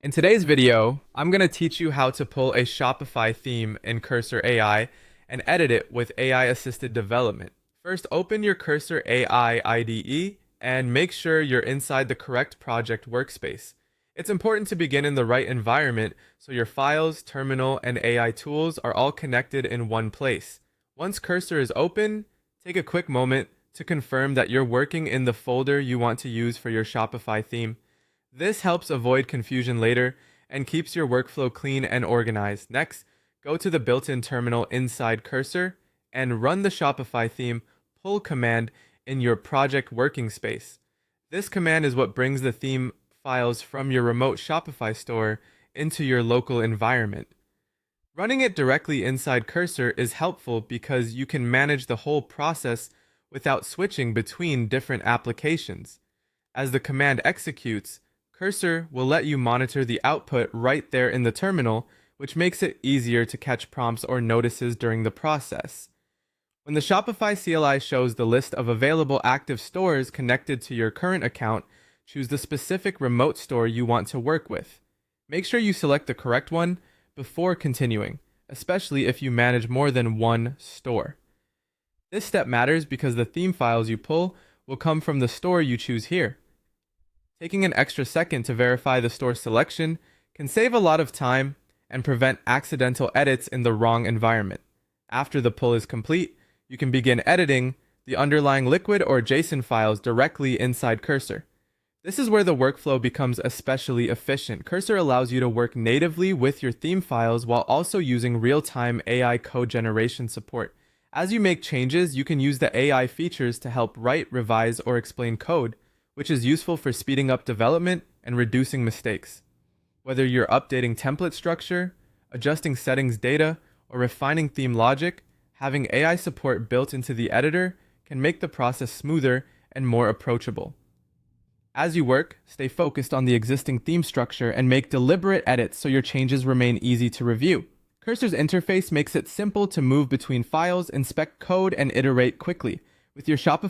In today's video, I'm going to teach you how to pull a Shopify theme in Cursor AI and edit it with AI-assisted development. First, open your Cursor AI IDE and make sure you're inside the correct project workspace. It's important to begin in the right environment so your files, terminal, and AI tools are all connected in one place. Once Cursor is open, take a quick moment to confirm that you're working in the folder you want to use for your Shopify theme. This helps avoid confusion later and keeps your workflow clean and organized. Next, go to the built-in terminal inside Cursor and run the Shopify theme pull command in your project working space. This command is what brings the theme files from your remote Shopify store into your local environment. Running it directly inside Cursor is helpful because you can manage the whole process without switching between different applications. As the command executes, Cursor will let you monitor the output right there in the terminal, which makes it easier to catch prompts or notices during the process. When the Shopify CLI shows the list of available active stores connected to your current account, choose the specific remote store you want to work with. Make sure you select the correct one before continuing, especially if you manage more than one store. This step matters because the theme files you pull will come from the store you choose here. Taking an extra second to verify the store selection can save a lot of time and prevent accidental edits in the wrong environment. After the pull is complete, you can begin editing the underlying liquid or JSON files directly inside Cursor. This is where the workflow becomes especially efficient. Cursor allows you to work natively with your theme files while also using real-time AI code generation support. As you make changes, you can use the AI features to help write, revise, or explain code, which is useful for speeding up development and reducing mistakes. Whether you're updating template structure, adjusting settings data, or refining theme logic, having AI support built into the editor can make the process smoother and more approachable. As you work, stay focused on the existing theme structure and make deliberate edits so your changes remain easy to review. Cursor's interface makes it simple to move between files, inspect code, and iterate quickly. With your Shopify